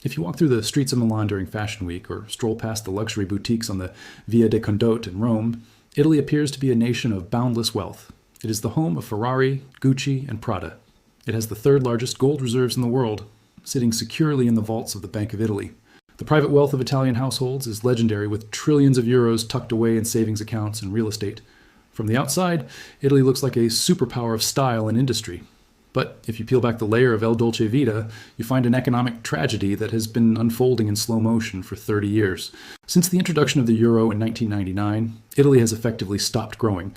If you walk through the streets of Milan during Fashion Week or stroll past the luxury boutiques on the Via dei Condotti in Rome, Italy appears to be a nation of boundless wealth. It is the home of Ferrari, Gucci, and Prada. It has the third largest gold reserves in the world, sitting securely in the vaults of the Bank of Italy. The private wealth of Italian households is legendary, with trillions of euros tucked away in savings accounts and real estate. From the outside, Italy looks like a superpower of style and industry. But if you peel back the layer of El Dolce Vita, you find an economic tragedy that has been unfolding in slow motion for 30 years. Since the introduction of the euro in 1999, Italy has effectively stopped growing.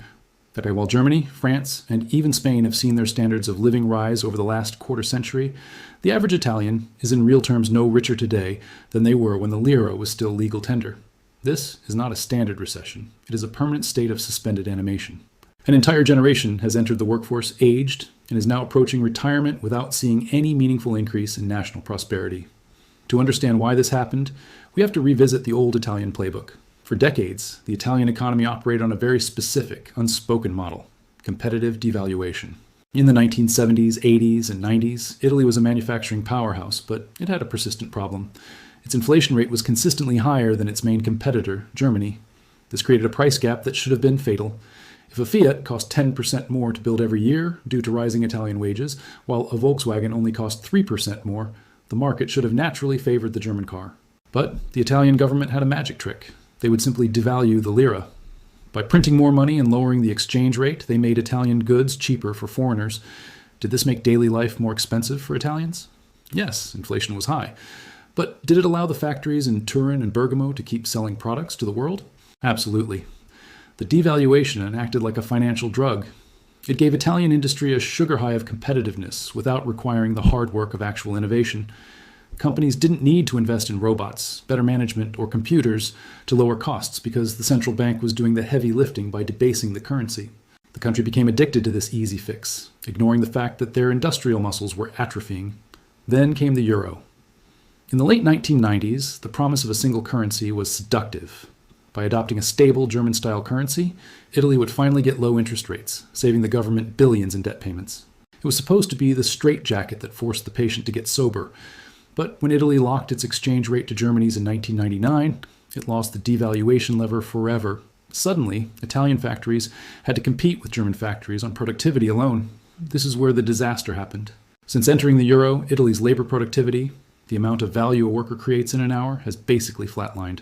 That while Germany, France, and even Spain have seen their standards of living rise over the last quarter century, the average Italian is in real terms no richer today than they were when the lira was still legal tender. This is not a standard recession. It is a permanent state of suspended animation. An entire generation has entered the workforce aged and is now approaching retirement without seeing any meaningful increase in national prosperity. To understand why this happened, we have to revisit the old Italian playbook. For decades, the Italian economy operated on a very specific, unspoken model: competitive devaluation. In the 1970s, 80s, and 90s, Italy was a manufacturing powerhouse, but it had a persistent problem. Its inflation rate was consistently higher than its main competitor, Germany. This created a price gap that should have been fatal. If a Fiat cost 10% more to build every year due to rising Italian wages, while a Volkswagen only cost 3% more, the market should have naturally favored the German car. But the Italian government had a magic trick. They would simply devalue the lira. By printing more money and lowering the exchange rate, they made Italian goods cheaper for foreigners. Did this make daily life more expensive for Italians? Yes, inflation was high. But did it allow the factories in Turin and Bergamo to keep selling products to the world? Absolutely. The devaluation acted like a financial drug. It gave Italian industry a sugar high of competitiveness without requiring the hard work of actual innovation. Companies didn't need to invest in robots, better management, or computers to lower costs because the central bank was doing the heavy lifting by debasing the currency. The country became addicted to this easy fix, ignoring the fact that their industrial muscles were atrophying. Then came the euro. In the late 1990s, the promise of a single currency was seductive. By adopting a stable German-style currency, Italy would finally get low interest rates, saving the government billions in debt payments. It was supposed to be the straitjacket that forced the patient to get sober. But when Italy locked its exchange rate to Germany's in 1999, it lost the devaluation lever forever. Suddenly, Italian factories had to compete with German factories on productivity alone. This is where the disaster happened. Since entering the euro, Italy's labor productivity, the amount of value a worker creates in an hour, has basically flatlined.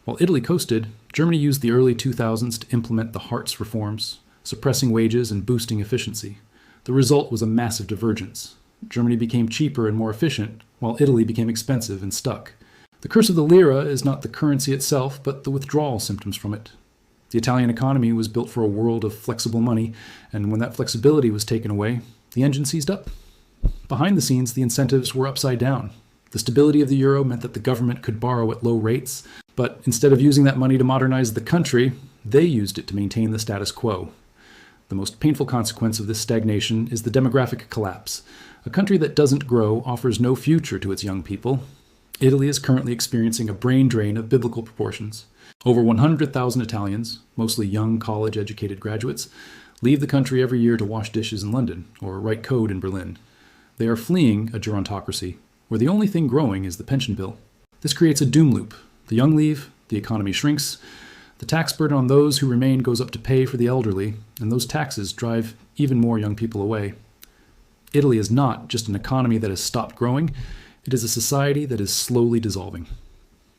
While Italy coasted, Germany used the early 2000s to implement the Hartz reforms, suppressing wages and boosting efficiency. The result was a massive divergence. Germany became cheaper and more efficient, while Italy became expensive and stuck. The curse of the lira is not the currency itself, but the withdrawal symptoms from it. The Italian economy was built for a world of flexible money, and when that flexibility was taken away, the engine seized up. Behind the scenes, the incentives were upside down. The stability of the euro meant that the government could borrow at low rates, but instead of using that money to modernize the country, they used it to maintain the status quo. The most painful consequence of this stagnation is the demographic collapse. A country that doesn't grow offers no future to its young people. Italy is currently experiencing a brain drain of biblical proportions. Over 100,000 Italians, mostly young college-educated graduates, leave the country every year to wash dishes in London or write code in Berlin. They are fleeing a gerontocracy, where the only thing growing is the pension bill. This creates a doom loop. The young leave, the economy shrinks, the tax burden on those who remain goes up to pay for the elderly, and those taxes drive even more young people away. Italy is not just an economy that has stopped growing, it is a society that is slowly dissolving.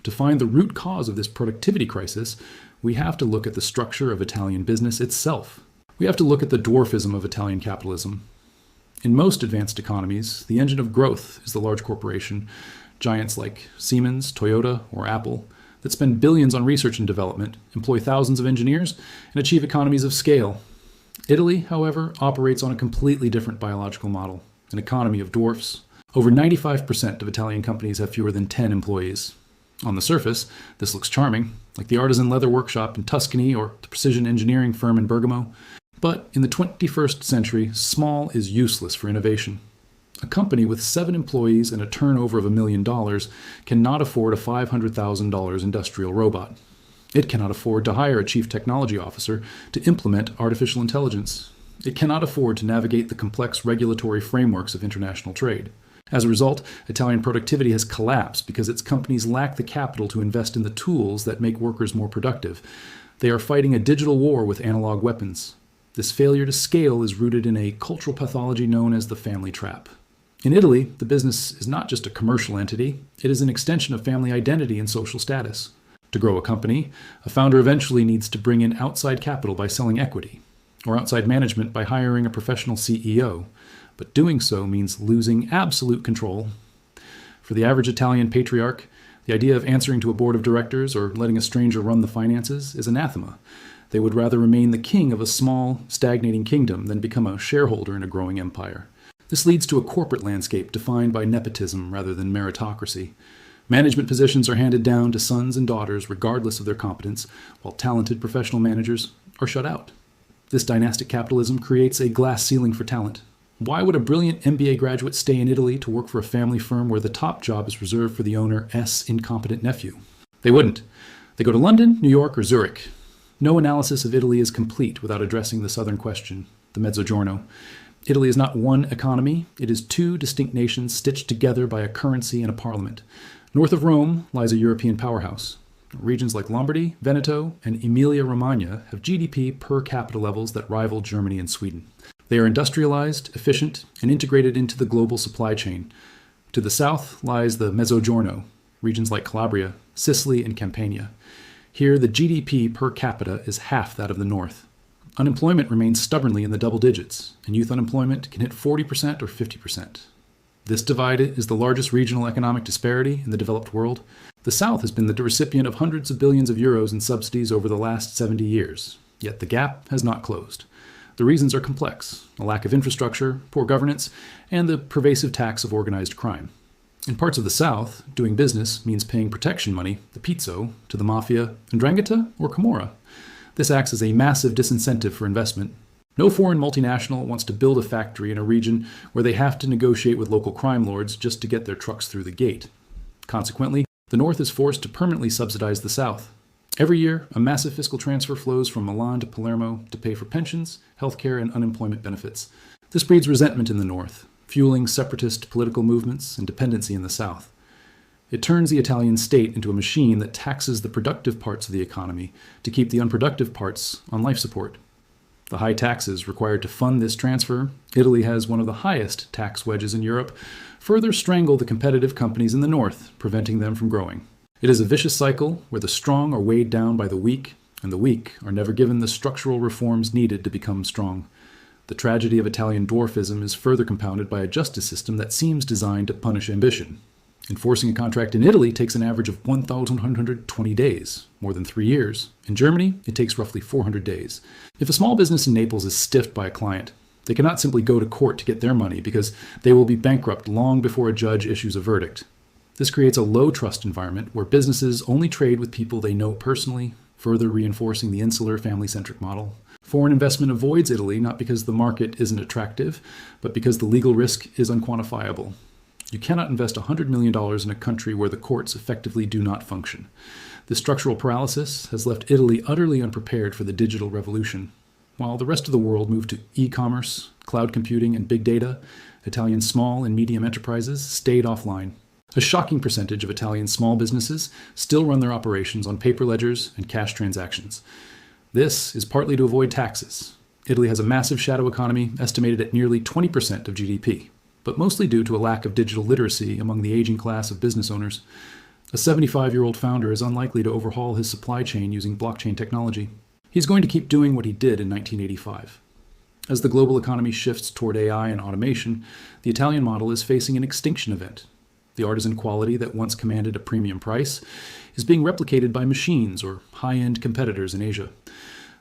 To find the root cause of this productivity crisis, we have to look at the structure of Italian business itself. We have to look at the dwarfism of Italian capitalism. In most advanced economies, the engine of growth is the large corporation, giants like Siemens, Toyota, or Apple, that spend billions on research and development, employ thousands of engineers, and achieve economies of scale. Italy, however, operates on a completely different biological model, an economy of dwarfs. Over 95% of Italian companies have fewer than 10 employees. On the surface, this looks charming, like the artisan leather workshop in Tuscany or the precision engineering firm in Bergamo. But in the 21st century, small is useless for innovation. A company with 7 employees and a turnover of $1 million cannot afford a $500,000 industrial robot. It cannot afford to hire a chief technology officer to implement artificial intelligence. It cannot afford to navigate the complex regulatory frameworks of international trade. As a result, Italian productivity has collapsed because its companies lack the capital to invest in the tools that make workers more productive. They are fighting a digital war with analog weapons. This failure to scale is rooted in a cultural pathology known as the family trap. In Italy, the business is not just a commercial entity, it is an extension of family identity and social status. To grow a company, a founder eventually needs to bring in outside capital by selling equity, or outside management by hiring a professional CEO. But doing so means losing absolute control. For the average Italian patriarch, the idea of answering to a board of directors or letting a stranger run the finances is anathema. They would rather remain the king of a small, stagnating kingdom than become a shareholder in a growing empire. This leads to a corporate landscape defined by nepotism rather than meritocracy. Management positions are handed down to sons and daughters regardless of their competence, while talented professional managers are shut out. This dynastic capitalism creates a glass ceiling for talent. Why would a brilliant MBA graduate stay in Italy to work for a family firm where the top job is reserved for the owner's incompetent nephew? They wouldn't. They go to London, New York, or Zurich. No analysis of Italy is complete without addressing the southern question, the Mezzogiorno. Italy is not one economy, it is two distinct nations stitched together by a currency and a parliament. North of Rome lies a European powerhouse. Regions like Lombardy, Veneto, and Emilia-Romagna have GDP per capita levels that rival Germany and Sweden. They are industrialized, efficient, and integrated into the global supply chain. To the south lies the Mezzogiorno, regions like Calabria, Sicily, and Campania. Here, the GDP per capita is half that of the north. Unemployment remains stubbornly in the double digits, and youth unemployment can hit 40% or 50%. This divide is the largest regional economic disparity in the developed world. The South has been the recipient of hundreds of billions of euros in subsidies over the last 70 years, yet the gap has not closed. The reasons are complex: a lack of infrastructure, poor governance, and the pervasive tax of organized crime. In parts of the South, doing business means paying protection money, the pizzo, to the mafia, 'Ndrangheta, or Camorra. This acts as a massive disincentive for investment. No foreign multinational wants to build a factory in a region where they have to negotiate with local crime lords just to get their trucks through the gate. Consequently, the North is forced to permanently subsidize the South. Every year, a massive fiscal transfer flows from Milan to Palermo to pay for pensions, healthcare, and unemployment benefits. This breeds resentment in the North, fueling separatist political movements and dependency in the South. It turns the Italian state into a machine that taxes the productive parts of the economy to keep the unproductive parts on life support. The high taxes required to fund this transfer, Italy has one of the highest tax wedges in Europe, further strangle the competitive companies in the North, preventing them from growing. It is a vicious cycle where the strong are weighed down by the weak, and the weak are never given the structural reforms needed to become strong. The tragedy of Italian dwarfism is further compounded by a justice system that seems designed to punish ambition. Enforcing a contract in Italy takes an average of 1,120 days, more than 3 years. In Germany, it takes roughly 400 days. If a small business in Naples is stiffed by a client, they cannot simply go to court to get their money because they will be bankrupt long before a judge issues a verdict. This creates a low-trust environment where businesses only trade with people they know personally, further reinforcing the insular family-centric model. Foreign investment avoids Italy not because the market isn't attractive, but because the legal risk is unquantifiable. You cannot invest $100 million in a country where the courts effectively do not function. This structural paralysis has left Italy utterly unprepared for the digital revolution. While the rest of the world moved to e-commerce, cloud computing, and big data, Italian small and medium enterprises stayed offline. A shocking percentage of Italian small businesses still run their operations on paper ledgers and cash transactions. This is partly to avoid taxes. Italy has a massive shadow economy estimated at nearly 20% of GDP, but mostly due to a lack of digital literacy among the aging class of business owners. A 75-year-old founder is unlikely to overhaul his supply chain using blockchain technology. He's going to keep doing what he did in 1985. As the global economy shifts toward AI and automation, the Italian model is facing an extinction event. The artisan quality that once commanded a premium price is being replicated by machines or high-end competitors in Asia.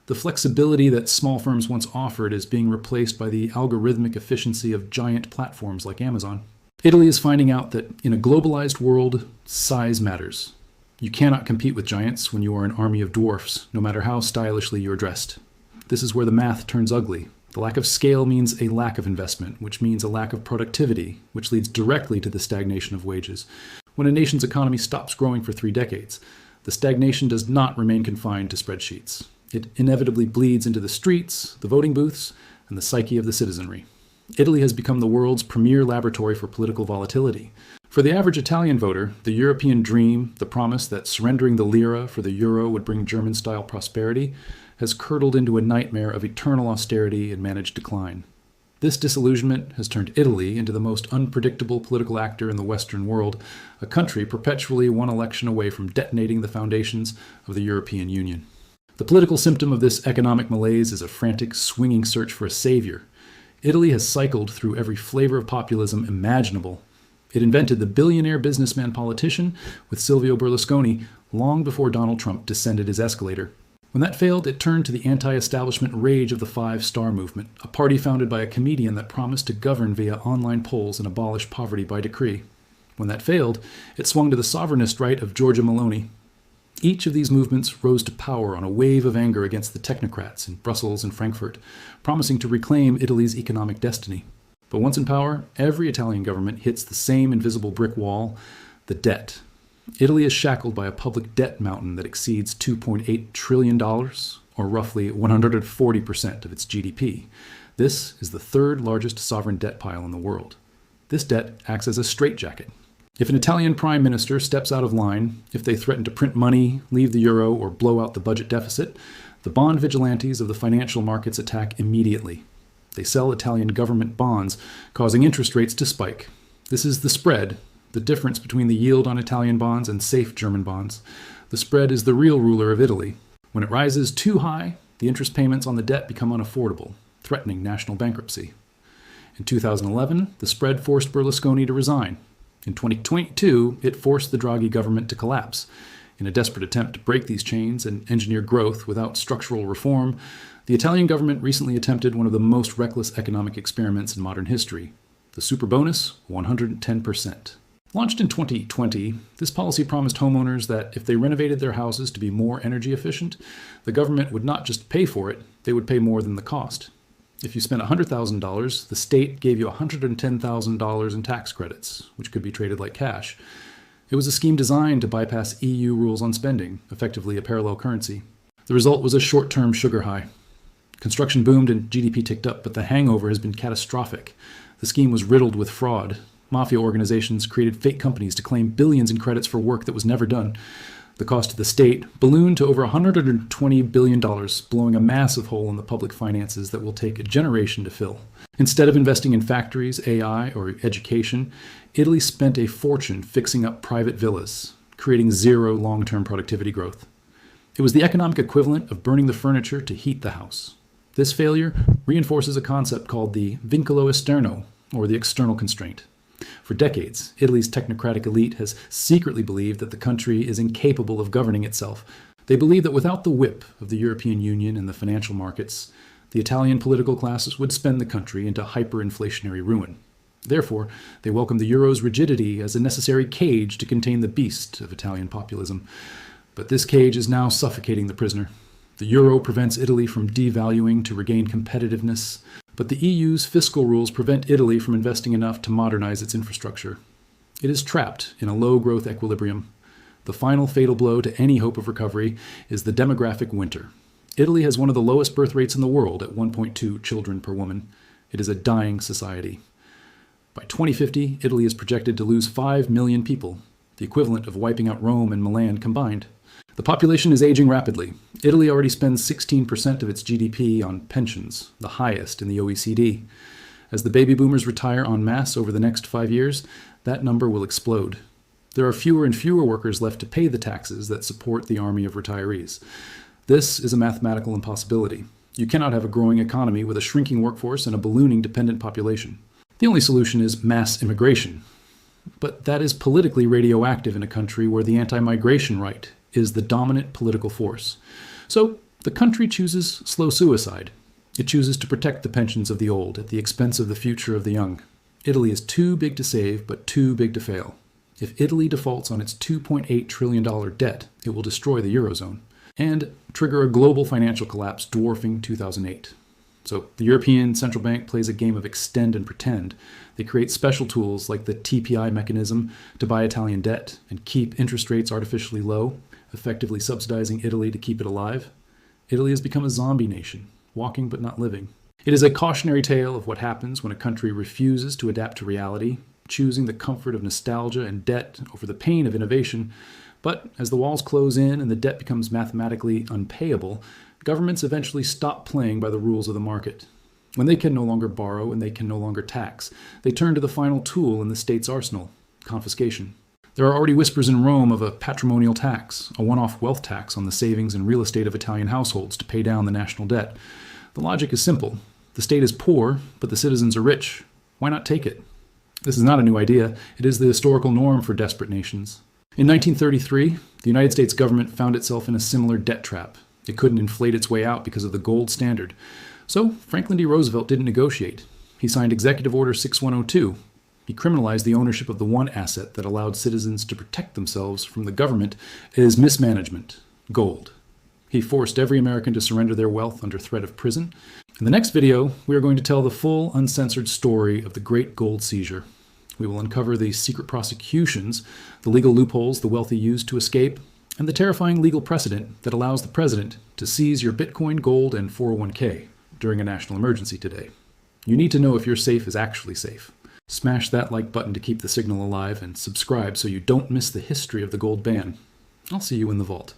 The flexibility that small firms once offered is being replaced by the algorithmic efficiency of giant platforms like Amazon. Italy is finding out that in a globalized world, size matters. You cannot compete with giants when you are an army of dwarfs, no matter how stylishly you're dressed. This is where the math turns ugly. The lack of scale means a lack of investment, which means a lack of productivity, which leads directly to the stagnation of wages. When a nation's economy stops growing for 3 decades, the stagnation does not remain confined to spreadsheets. It inevitably bleeds into the streets, the voting booths, and the psyche of the citizenry. Italy has become the world's premier laboratory for political volatility. For the average Italian voter, the European dream, the promise that surrendering the lira for the euro would bring German-style prosperity, has curdled into a nightmare of eternal austerity and managed decline. This disillusionment has turned Italy into the most unpredictable political actor in the Western world, a country perpetually one election away from detonating the foundations of the European Union. The political symptom of this economic malaise is a frantic, swinging search for a savior. Italy has cycled through every flavor of populism imaginable. It invented the billionaire businessman politician with Silvio Berlusconi long before Donald Trump descended his escalator. When that failed, it turned to the anti-establishment rage of the Five Star Movement, a party founded by a comedian that promised to govern via online polls and abolish poverty by decree. When that failed, it swung to the sovereignist right of Giorgia Meloni. Each of these movements rose to power on a wave of anger against the technocrats in Brussels and Frankfurt, promising to reclaim Italy's economic destiny. But once in power, every Italian government hits the same invisible brick wall, the debt. Italy is shackled by a public debt mountain that exceeds $2.8 trillion, or roughly 140% of its GDP. This is the third largest sovereign debt pile in the world. This debt acts as a straitjacket. If an Italian prime minister steps out of line, if they threaten to print money, leave the euro, or blow out the budget deficit, the bond vigilantes of the financial markets attack immediately. They sell Italian government bonds, causing interest rates to spike. This is the spread, the difference between the yield on Italian bonds and safe German bonds. The spread is the real ruler of Italy. When it rises too high, the interest payments on the debt become unaffordable, threatening national bankruptcy. In 2011, the spread forced Berlusconi to resign. In 2022, it forced the Draghi government to collapse. In a desperate attempt to break these chains and engineer growth without structural reform, the Italian government recently attempted one of the most reckless economic experiments in modern history, the Superbonus 110%. Launched in 2020, this policy promised homeowners that if they renovated their houses to be more energy efficient, the government would not just pay for it, they would pay more than the cost. If you spent $100,000, the state gave you $110,000 in tax credits, which could be traded like cash. It was a scheme designed to bypass EU rules on spending, effectively a parallel currency. The result was a short-term sugar high. Construction boomed and GDP ticked up, but the hangover has been catastrophic. The scheme was riddled with fraud. Mafia organizations created fake companies to claim billions in credits for work that was never done. The cost to the state ballooned to over $120 billion, blowing a massive hole in the public finances that will take a generation to fill. Instead of investing in factories, AI, or education, Italy spent a fortune fixing up private villas, creating zero long-term productivity growth. It was the economic equivalent of burning the furniture to heat the house. This failure reinforces a concept called the vincolo esterno, or the external constraint. For decades, Italy's technocratic elite has secretly believed that the country is incapable of governing itself. They believe that without the whip of the European Union and the financial markets, the Italian political classes would spin the country into hyperinflationary ruin. Therefore, they welcome the euro's rigidity as a necessary cage to contain the beast of Italian populism. But this cage is now suffocating the prisoner. The euro prevents Italy from devaluing to regain competitiveness, but the EU's fiscal rules prevent Italy from investing enough to modernize its infrastructure. It is trapped in a low-growth equilibrium. The final fatal blow to any hope of recovery is the demographic winter. Italy has one of the lowest birth rates in the world at 1.2 children per woman. It is a dying society. By 2050, Italy is projected to lose 5 million people, the equivalent of wiping out Rome and Milan combined. The population is aging rapidly. Italy already spends 16% of its GDP on pensions, the highest in the OECD. As the baby boomers retire en masse over the next 5 years, that number will explode. There are fewer and fewer workers left to pay the taxes that support the army of retirees. This is a mathematical impossibility. You cannot have a growing economy with a shrinking workforce and a ballooning dependent population. The only solution is mass immigration. But that is politically radioactive in a country where the anti-migration right is the dominant political force. So the country chooses slow suicide. It chooses to protect the pensions of the old at the expense of the future of the young. Italy is too big to save, but too big to fail. If Italy defaults on its $2.8 trillion debt, it will destroy the Eurozone and trigger a global financial collapse dwarfing 2008. So the European Central Bank plays a game of extend and pretend. They create special tools like the TPI mechanism to buy Italian debt and keep interest rates artificially low, effectively subsidizing Italy to keep it alive. Italy has become a zombie nation, walking but not living. It is a cautionary tale of what happens when a country refuses to adapt to reality, choosing the comfort of nostalgia and debt over the pain of innovation. But as the walls close in and the debt becomes mathematically unpayable, governments eventually stop playing by the rules of the market. When they can no longer borrow and they can no longer tax, they turn to the final tool in the state's arsenal, confiscation. There are already whispers in Rome of a patrimonial tax, a one-off wealth tax on the savings and real estate of Italian households to pay down the national debt. The logic is simple. The state is poor, but the citizens are rich. Why not take it? This is not a new idea. It is the historical norm for desperate nations. In 1933, the United States government found itself in a similar debt trap. It couldn't inflate its way out because of the gold standard. So Franklin D. Roosevelt didn't negotiate. He signed Executive Order 6102. He criminalized the ownership of the one asset that allowed citizens to protect themselves from the government is mismanagement, gold. He forced every American to surrender their wealth under threat of prison. In the next video, we are going to tell the full, uncensored story of the Great Gold Seizure. We will uncover the secret prosecutions, the legal loopholes the wealthy used to escape, and the terrifying legal precedent that allows the president to seize your Bitcoin, gold, and 401k during a national emergency today. You need to know if your safe is actually safe. Smash that like button to keep the signal alive and subscribe so you don't miss the history of the gold ban. I'll see you in the vault.